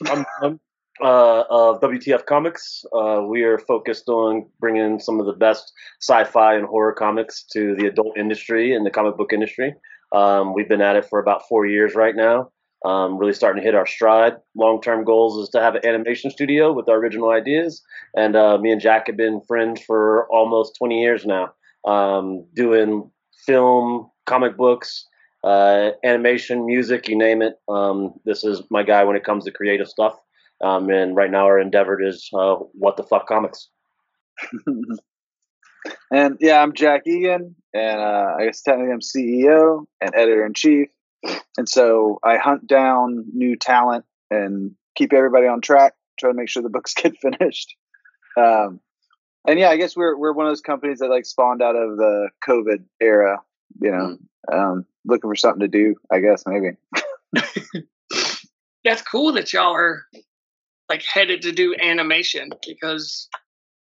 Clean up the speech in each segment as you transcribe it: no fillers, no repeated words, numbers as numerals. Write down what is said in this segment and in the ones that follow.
I'm of WTF Comics. We are focused on bringing some of the best sci-fi and horror comics to the adult industry and the comic book industry. We've been at it for about 4 years right now. Really starting to hit our stride. Long-term goals is to have an animation studio with our original ideas, and me and Jack have been friends for almost 20 years now, doing film, comic books, animation, music, you name it. This is my guy when it comes to creative stuff. And right now our endeavor is what the fuck comics. And yeah, I'm Jack Eagen, and I guess technically I'm CEO and editor in chief. And so I hunt down new talent and keep everybody on track, try to make sure the books get finished. And yeah, I guess we're one of those companies that like spawned out of the COVID era, you know, looking for something to do, I guess, maybe. That's cool that y'all are like headed to do animation, because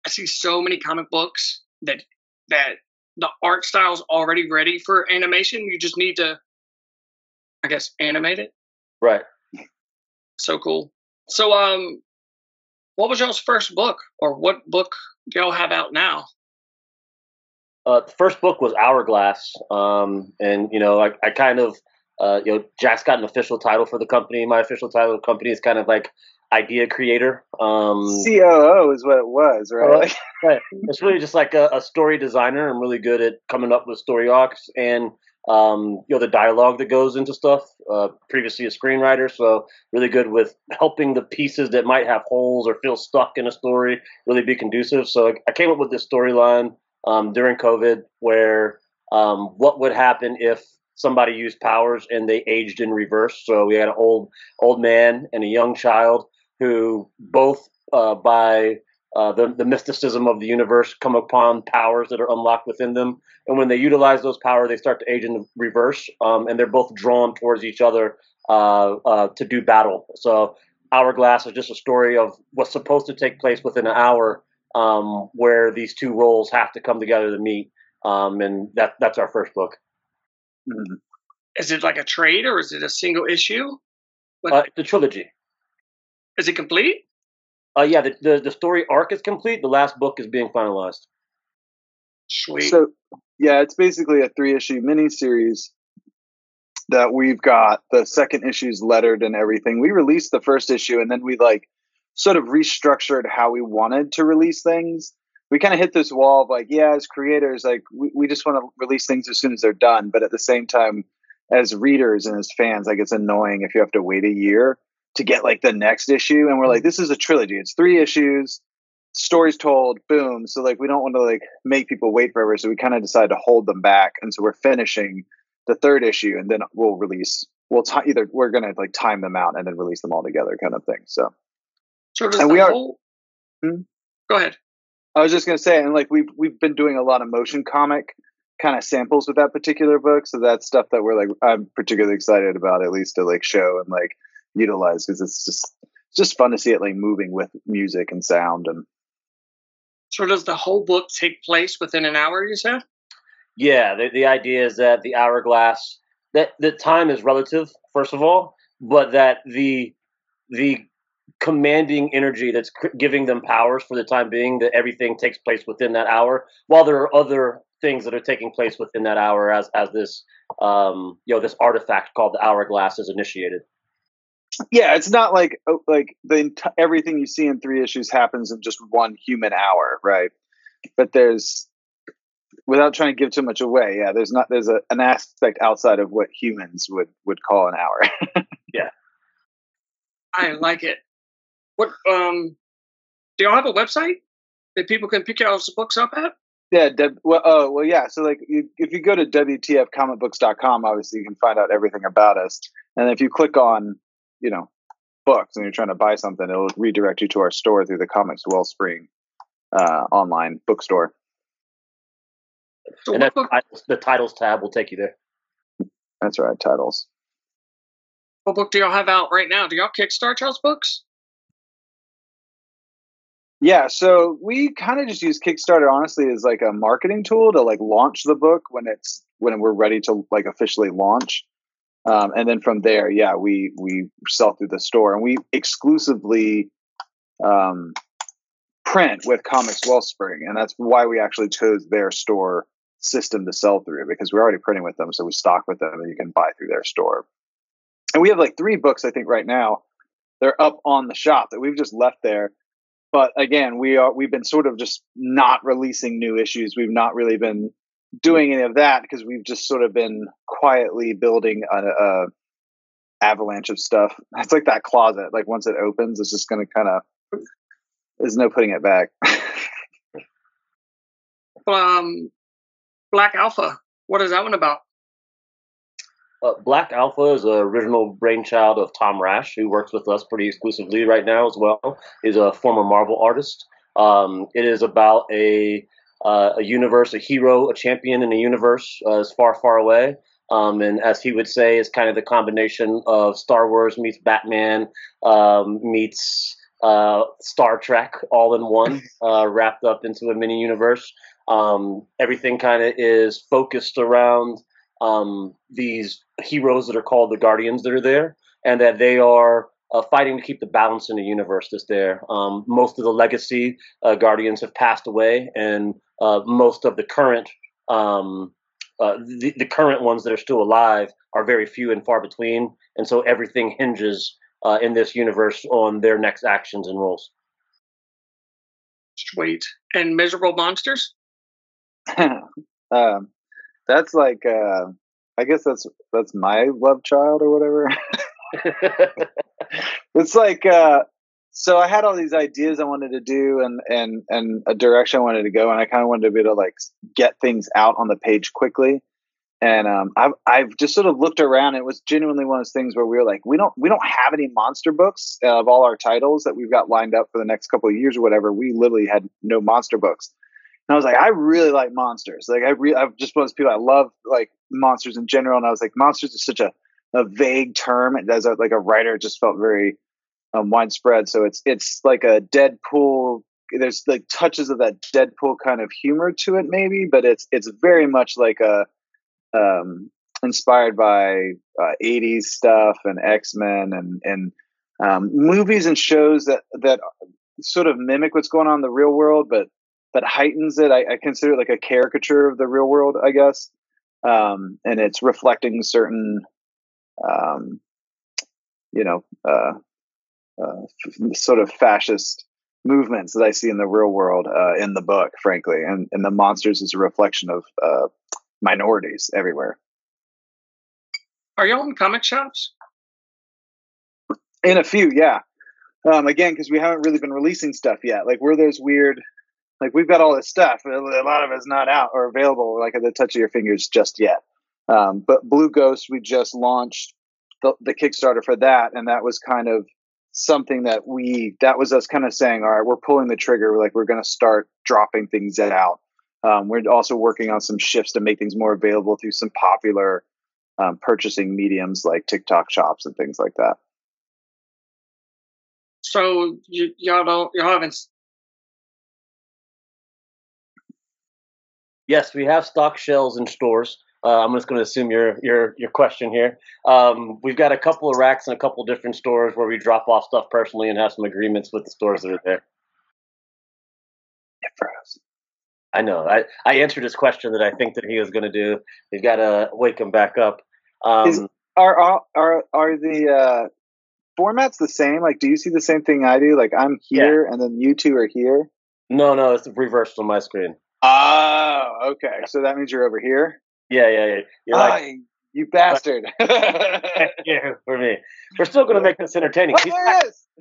I see so many comic books that the art style's already ready for animation. You just need to, I guess, animate it. Right. So cool. So what was y'all's first book, or what book do y'all have out now? The first book was Hourglass, and I kind of, Jack's got an official title for the company. My official title of the company is kind of like idea creator. COO is what it was, right? Right. It's really just like a story designer. I'm really good at coming up with story arcs and the dialogue that goes into stuff. Previously a screenwriter, so really good with helping the pieces that might have holes or feel stuck in a story really be conducive. So I came up with this storyline during COVID where what would happen if somebody used powers and they aged in reverse. So we had an old man and a young child who both by the mysticism of the universe come upon powers that are unlocked within them, and when they utilize those powers, they start to age in reverse, and they're both drawn towards each other to do battle. So Hourglass is just a story of what's supposed to take place within an hour, where these two roles have to come together to meet, and that's our first book. Is it like a trade, or is it a single issue? It's a trilogy. Is it complete? Yeah, the story arc is complete. The last book is being finalized. Sweet. So yeah, it's basically a 3-issue miniseries that we've got the second issues lettered and everything. We released the first issue, and then we like sort of restructured how we wanted to release things. We kind of hit this wall of like, yeah, as creators, like we just want to release things as soon as they're done. But at the same time, as readers and as fans, like it's annoying if you have to wait a year to get like the next issue. And we're like, this is a trilogy. It's 3 issues, stories told, boom. So like we don't want to like make people wait forever. So we kind of decided to hold them back. And so we're finishing the 3rd issue, and then we'll release. Either we're gonna like time them out and then release them all together, kind of thing. So does and we are. Go ahead. I was just gonna say, and like we've been doing a lot of motion comic kind of samples with that particular book, so that's stuff that we're like I'm particularly excited about, at least to like show and like utilize, because it's just fun to see it like moving with music and sound. And so does the whole book take place within an hour, you said? Yeah, the idea is that the hourglass, that the time is relative, first of all, but that the commanding energy that's giving them powers for the time being, that everything takes place within that hour, while there are other things that are taking place within that hour as this this artifact called the hourglass is initiated. Yeah, it's not like everything you see in 3 issues happens in just one human hour, right? But there's, without trying to give too much away, yeah, there's an aspect outside of what humans would call an hour. Yeah, I like it. What do y'all have a website that people can pick y'all's books up at? Yeah, yeah. So like, if you go to WTFcomicbooks.com, obviously you can find out everything about us. And if you click on, books, and you're trying to buy something, it'll redirect you to our store through the Comics Wellspring online bookstore. So and the titles tab will take you there. That's right, titles. What book do y'all have out right now? Do y'all kickstart y'all's books? Yeah, so we kind of just use Kickstarter, honestly, as like a marketing tool to like launch the book when we're ready to like officially launch. And then from there, yeah, we sell through the store, and we exclusively print with Comics Wellspring, and that's why we actually chose their store system to sell through, because we're already printing with them, so we stock with them, and you can buy through their store. And we have like 3 books, I think, right now. They're up on the shop that we've just left there. But again, we've been sort of just not releasing new issues. We've not really been doing any of that because we've just sort of been quietly building a avalanche of stuff. It's like that closet. Like once it opens, it's just going to kind of, there's no putting it back. Black Alpha. What is that one about? Black Alpha is an original brainchild of Tom Rash, who works with us pretty exclusively right now as well. He's a former Marvel artist. It is about a universe, a hero, a champion in a universe is far, far away. And as he would say, it's kind of the combination of Star Wars meets Batman meets Star Trek all in one, wrapped up into a mini universe. Everything kind of is focused around these heroes that are called the Guardians that are there, and that they are fighting to keep the balance in the universe that's there. Most of the legacy Guardians have passed away, and most of the current the current ones that are still alive are very few and far between, and so everything hinges in this universe on their next actions and roles. Sweet. And Miserable Monsters? That's like I guess that's my love child or whatever. It's like so I had all these ideas I wanted to do and a direction I wanted to go, and I kind of wanted to be able to like get things out on the page quickly. And I've just sort of looked around. It was genuinely one of those things where we were like, we don't have any monster books of all our titles that we've got lined up for the next couple of years or whatever. We literally had no monster books. And I was like, I really like monsters. Like I'm just one of those people. I love like monsters in general. And I was like, monsters is such a vague term. And as a writer, it just felt very widespread. So it's like a Deadpool. There's like touches of that Deadpool kind of humor to it, maybe, but it's very much like a inspired by 80s stuff and X-Men and movies and shows that sort of mimic what's going on in the real world, but heightens it. I consider it like a caricature of the real world, I guess. And it's reflecting certain, sort of fascist movements that I see in the real world in the book, frankly. And the monsters is a reflection of minorities everywhere. Are y'all in comic shops? In a few, yeah. Again, because we haven't really been releasing stuff yet. Like we're those weird, like we've got all this stuff, a lot of it's not out or available like at the touch of your fingers just yet. But Blue Ghost, we just launched the Kickstarter for that, and that was kind of something that was us kind of saying, all right, we're pulling the trigger. We're going to start dropping things out. We're also working on some shifts to make things more available through some popular purchasing mediums like TikTok shops and things like that. So y'all haven't. Yes, we have stock shelves in stores. I'm just going to assume your question here. We've got a couple of racks in a couple of different stores where we drop off stuff personally and have some agreements with the stores that are there. Yeah, for us. I know. I answered his question that I think that he was going to do. We've got to wake him back up. Are the formats the same? Like, do you see the same thing I do? Like, I'm here, and then you two are here. No, it's reversed on my screen. Oh, okay. So that means you're over here. Yeah. You're like, you bastard. Yeah, for me. We're still going to make this entertaining.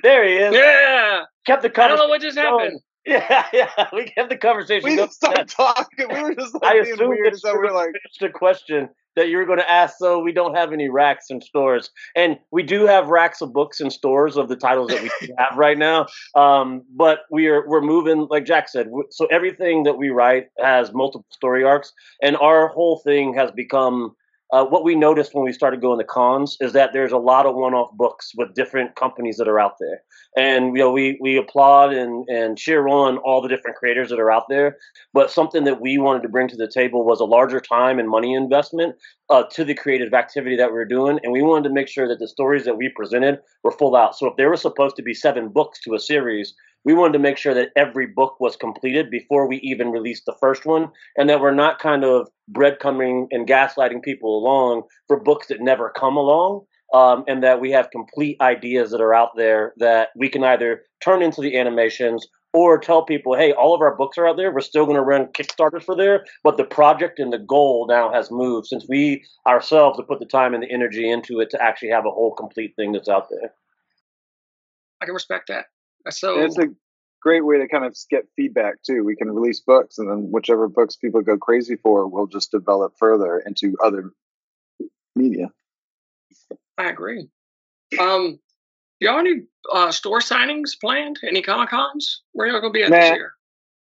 There he is. Yeah. Kept the conversation. I don't know what just happened. Yeah. We kept the conversation. We just started talking. We were just like being weird. So we're like, the question that you were going to ask. So we don't have any racks in stores, and we do have racks of books in stores of the titles that we have right now. But we're moving, like Jack said. So everything that we write has multiple story arcs, and our whole thing has become what we noticed when we started going to cons is that there's a lot of one-off books with different companies that are out there. And we applaud and cheer on all the different creators that are out there. But something that we wanted to bring to the table was a larger time and money investment to the creative activity that we were doing. And we wanted to make sure that the stories that we presented were full out. So if there were supposed to be 7 books to a series, we wanted to make sure that every book was completed before we even released the first one, and that we're not kind of breadcrumbing and gaslighting people along for books that never come along, and that we have complete ideas that are out there that we can either turn into the animations or tell people, hey, all of our books are out there. We're still going to run Kickstarters for there, but the project and the goal now has moved since we ourselves have put the time and the energy into it to actually have a whole complete thing that's out there. I can respect that. So it's a great way to kind of get feedback too. We can release books, and then whichever books people go crazy for, we'll just develop further into other media. I agree. Y'all any store signings planned? Any Comic Cons? Where y'all gonna be at this year?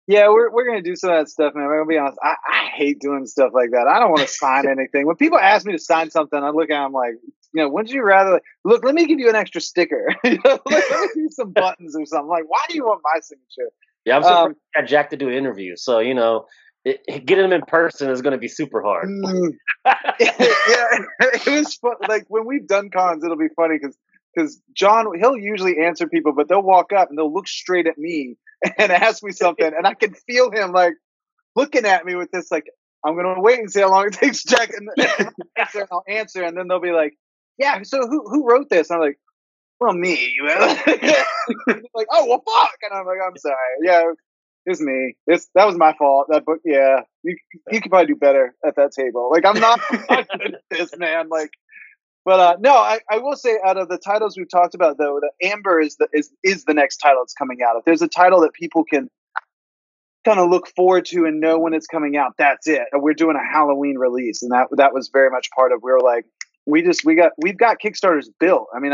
Yeah, we're gonna do some of that stuff, man. I'm gonna be honest. I hate doing stuff like that. I don't want to sign anything. When people ask me to sign something, I look at them like, wouldn't you rather look? Let me give you an extra sticker. Let me give you some buttons or something. Like, why do you want my signature? Yeah, I'm surprised I got Jack to do an interview. So getting him in person is going to be super hard. Yeah, it was fun. Like when we've done cons, it'll be funny because John, he'll usually answer people, but they'll walk up and they'll look straight at me and ask me something, and I can feel him like looking at me with this, like, I'm gonna wait and see how long it takes Jack, and I'll answer, and then they'll be like, yeah, so who wrote this? And I'm like, well, me. Like, oh, well, fuck, and I'm like, I'm sorry, yeah, it's me. That was my fault. That book, yeah, you could probably do better at that table. Like, I'm not good at this, man. Like, but no, I will say, out of the titles we've talked about, though, the Amber is the next title that's coming out. If there's a title that people can kind of look forward to and know when it's coming out, that's it. We're doing a Halloween release, and that was very much part of. We were like, we've got Kickstarters built. I mean,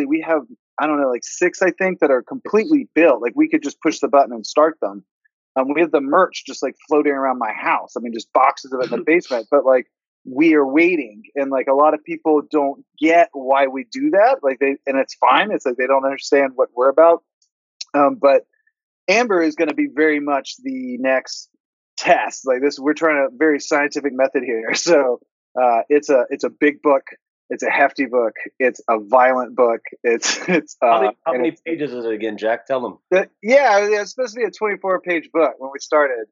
we have, I don't know, like 6, I think, that are completely built. Like, we could just push the button and start them. We have the merch just like floating around my house. I mean, just boxes of it in the basement. But like, we are waiting, and like a lot of people don't get why we do that. Like, and it's fine. It's like they don't understand what we're about. But Amber is going to be very much the next test. Like this, we're trying a very scientific method here. So it's a big book. It's a hefty book. It's a violent book. How many pages is it again, Jack? Tell them. Yeah, it's supposed to be a 24-page book when we started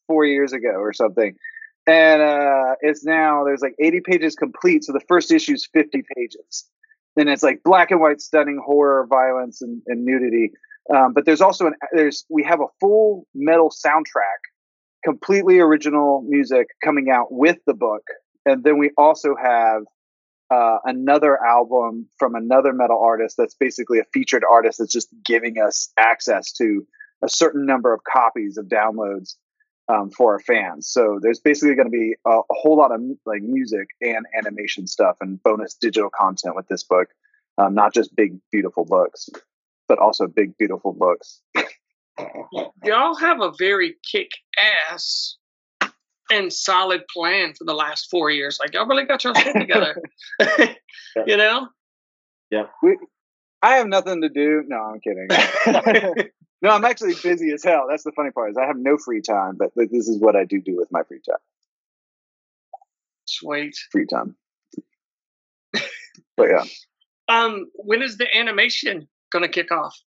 4 years ago or something. And it's now, there's like 80 pages complete. So the first issue is 50 pages. And it's like black and white, stunning horror, violence, and nudity. But there's also we have a full metal soundtrack, completely original music coming out with the book. And then we also have another album from another metal artist that's basically a featured artist that's just giving us access to a certain number of copies of downloads for our fans. So there's basically going to be a whole lot of like music and animation stuff and bonus digital content with this book. Not just big, beautiful books, but also big, beautiful books. Y'all have a very kick-ass and solid plan for the last 4 years. Like, y'all really got your shit together. You know? Yeah. I have nothing to do. No, I'm kidding. No, I'm actually busy as hell. That's the funny part, is I have no free time, but this is what I do with my free time. Sweet. Free time. But yeah. When is the animation going to kick off?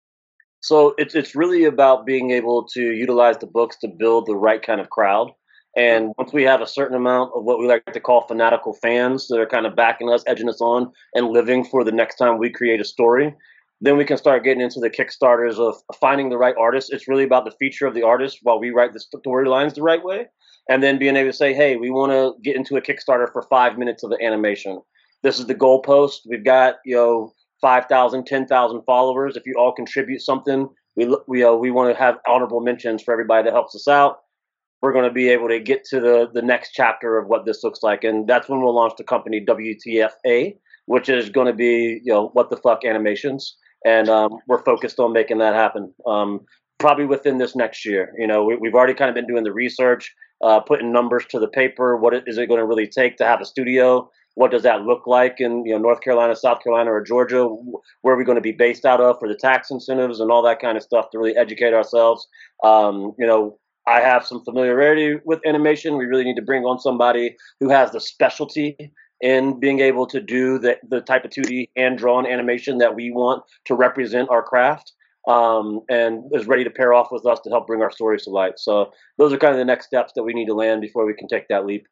So it's really about being able to utilize the books to build the right kind of crowd. And once we have a certain amount of what we like to call fanatical fans that are kind of backing us, edging us on, and living for the next time we create a story, then we can start getting into the Kickstarters of finding the right artist. It's really about the feature of the artist while we write the storylines the right way. And then being able to say, hey, we want to get into a Kickstarter for 5 minutes of the animation. This is the goalpost. We've got, 5,000, 10,000 followers. If you all contribute something, we want to have honorable mentions for everybody that helps us out. We're going to be able to get to the next chapter of what this looks like. And that's when we'll launch the company WTF, which is going to be, what the fuck animations. And we're focused on making that happen. Probably within this next year. We've already kind of been doing the research. putting numbers to the paper. What is it going to really take to have a studio? What does that look like in North Carolina, South Carolina, or Georgia? Where are we going to be based out of for the tax incentives and all that kind of stuff to really educate ourselves? I have some familiarity with animation. We really need to bring on somebody who has the specialty in being able to do the type of 2D hand-drawn animation that we want to represent our craft, and is ready to pair off with us to help bring our stories to light. So those are kind of the next steps that we need to land before we can take that leap.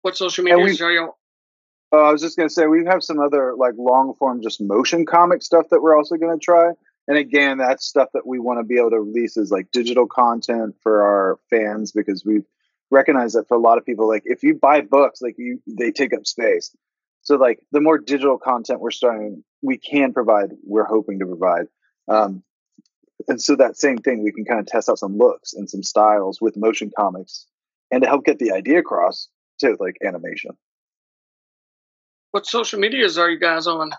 What social media are you? I was just going to say, we have some other like long form, just motion comic stuff that we're also going to try. And again, that's stuff that we want to be able to release as like digital content for our fans, because we've recognized that for a lot of people, like if you buy books, like they take up space. So like the more digital content we can provide, we're hoping to provide. And so that same thing, we can kind of test out some looks and some styles with motion comics, and to help get the idea across to like animation. What social medias are you guys on?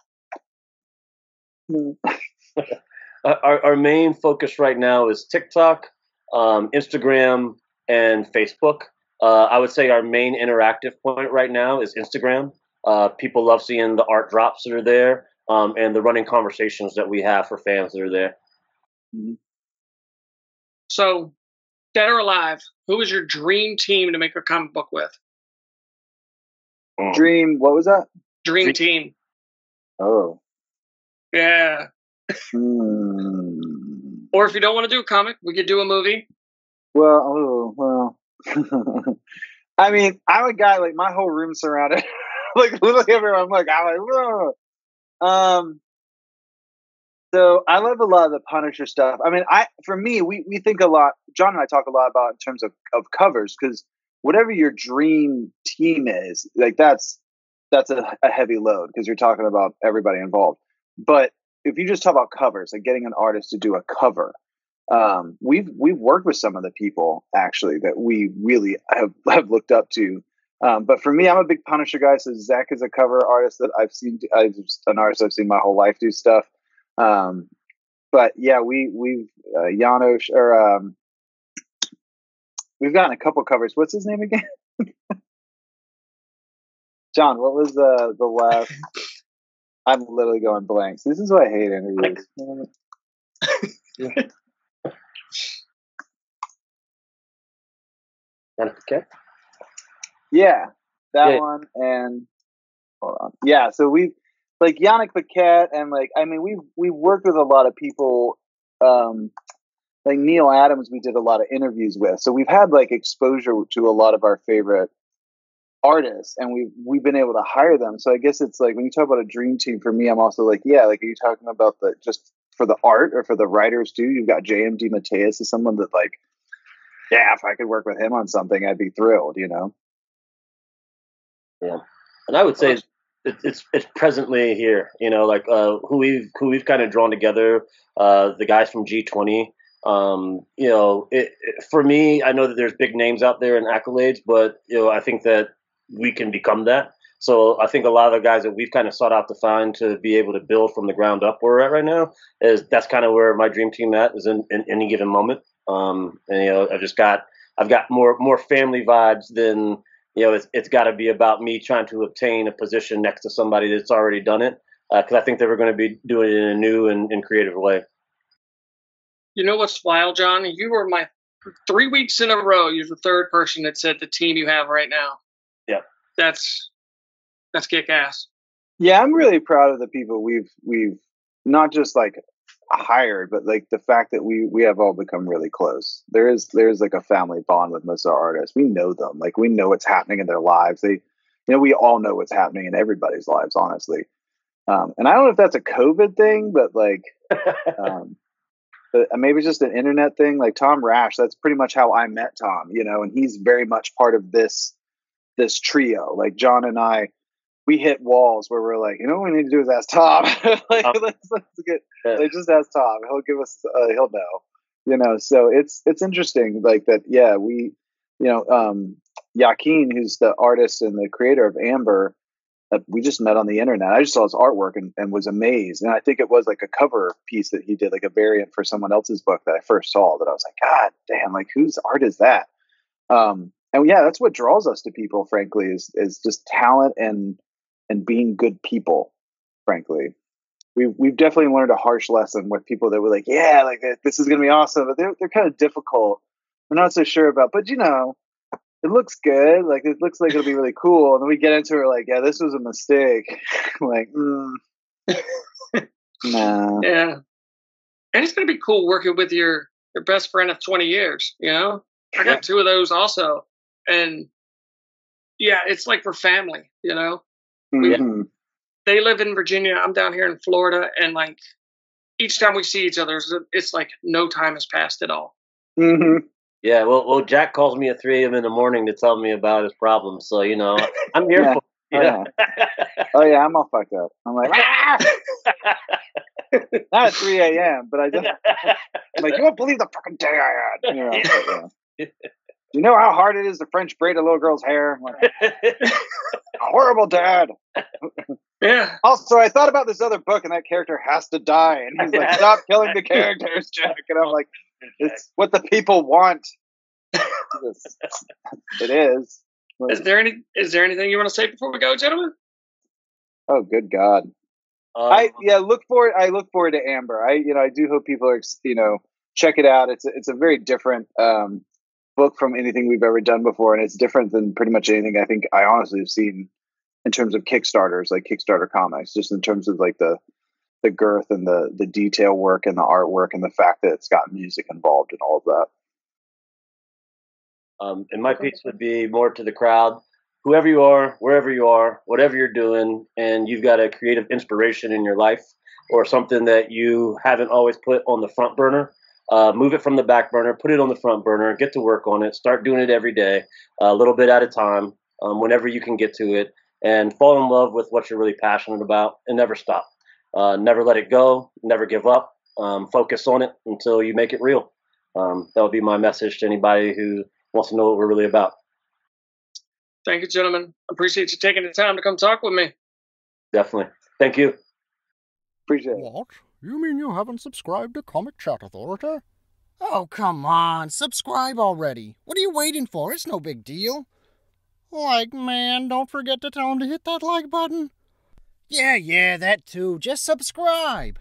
Our main focus right now is TikTok, Instagram, and Facebook. I would say our main interactive point right now is Instagram. People love seeing the art drops that are there, and the running conversations that we have for fans that are there. Mm-hmm. So, dead or alive, who is your dream team to make a comic book with? Dream, what was that? Dream team. Oh. Yeah. Or if you don't want to do a comic, we could do a movie. Well. I mean, I'm a guy, like my whole room surrounded, like literally everywhere. I'm like, whoa. So I love a lot of the Punisher stuff. I mean, for me, we think a lot. John and I talk a lot about in terms of covers, because whatever your dream team is, like that's a heavy load, because you're talking about everybody involved. But if you just talk about covers, like getting an artist to do a cover, we've worked with some of the people actually that we really have looked up to. But for me, I'm a big Punisher guy. So Zach is a cover artist that I've seen. An artist I've seen my whole life do stuff. But yeah, we've Janosch, or we've gotten a couple covers. What's his name again? John, what was the last? I'm literally going blanks. This is why I hate interviews. Yeah, that one. And hold on. Yeah, so we've like Yannick Paquette, and like I mean we've worked with a lot of people. Like Neil Adams, we did a lot of interviews with. So we've had like exposure to a lot of our favorite artists, and we've been able to hire them. So I guess it's like when you talk about a dream team, for me, I'm also like, yeah, like are you talking about the just for the art or for the writers too? You've got JMD Mateus is someone that like, yeah, if I could work with him on something, I'd be thrilled, you know? Yeah. And I would say it's presently here, you know, like who we've kind of drawn together, the guys from G20. You know, for me, I know that there's big names out there and accolades, but you know, I think that we can become that. So I think a lot of the guys that we've kind of sought out to find to be able to build from the ground up where we're at right now that's kind of where my dream team is in any given moment. And you know, I've got more family vibes than, you know, it's got to be about me trying to obtain a position next to somebody that's already done it, because I think that we're going to be doing it in a new and creative way. You know what's wild, John? You were 3 weeks in a row. You're the third person that said the team you have right now. Yeah, that's kick ass. Yeah, I'm really proud of the people we've not just like hired, but like the fact that we have all become really close. There's like a family bond with most of our artists. We know them, like we know what's happening in their lives. They, you know, we all know what's happening in everybody's lives, honestly. And I don't know if that's a COVID thing, but like, but maybe it's just an internet thing. Like Tom Rash, that's pretty much how I met Tom, you know, and he's very much part of this trio. Like John and I, we hit walls where we're like, you know what we need to do is ask Tom. Like, let's get, like, just ask Tom. He'll give us, he'll know, you know. So it's interesting, like that. Yeah, we, you know, Joaquin, who's the artist and the creator of Amber, we just met on the internet. I just saw his artwork and was amazed. And I think it was like a cover piece that he did, like a variant for someone else's book that I first saw, that I was like, God damn, like whose art is that? And yeah, that's what draws us to people, frankly, is just talent and being good people, frankly. We've definitely learned a harsh lesson with people that were like, yeah, like this is going to be awesome, but they're kind of difficult. We're not so sure about, but it looks good. Like it looks like it'll be really cool. And then we get into it like, yeah, this was a mistake. Like, nah. Yeah. And it's going to be cool working with your best friend of 20 years, I got two of those also. And yeah, it's like we're family, Mm-hmm. They live in Virginia. I'm down here in Florida. And like each time we see each other, it's like no time has passed at all. Mm-hmm. Yeah, well, Jack calls me at 3 a.m. in the morning to tell me about his problems. So, I'm here for yeah. Oh, yeah, I'm all fucked up. I'm like, not at 3 a.m., but I'm like, you won't believe the fucking day I had. You know how hard it is to French braid a little girl's hair? I'm like, a horrible dad. Yeah. Also, I thought about this other book, and that character has to die. And he's like, stop killing the characters, Jack. And I'm like, it's what the people want. It is. Is there anything you want to say before we go, gentlemen? Oh, good God. I look forward to Amber. I do hope people are, check it out. It's a very different book from anything we've ever done before, and it's different than pretty much anything I think I honestly have seen in terms of Kickstarters, like Kickstarter comics, just in terms of like the girth and the detail work and the artwork and the fact that it's got music involved and all of that. And my piece would be more to the crowd. Whoever you are, wherever you are, whatever you're doing, and you've got a creative inspiration in your life or something that you haven't always put on the front burner, move it from the back burner, put it on the front burner, get to work on it, start doing it every day, a little bit at a time, whenever you can get to it, and fall in love with what you're really passionate about and never stop. Never let it go, never give up, focus on it until you make it real. That would be my message to anybody who wants to know what we're really about. Thank you, gentlemen. Appreciate you taking the time to come talk with me. Definitely. Thank you. Appreciate it. What? You mean you haven't subscribed to Comic Chat Authority? Oh, come on. Subscribe already. What are you waiting for? It's no big deal. Like, man, don't forget to tell him to hit that like button. Yeah, that too. Just subscribe.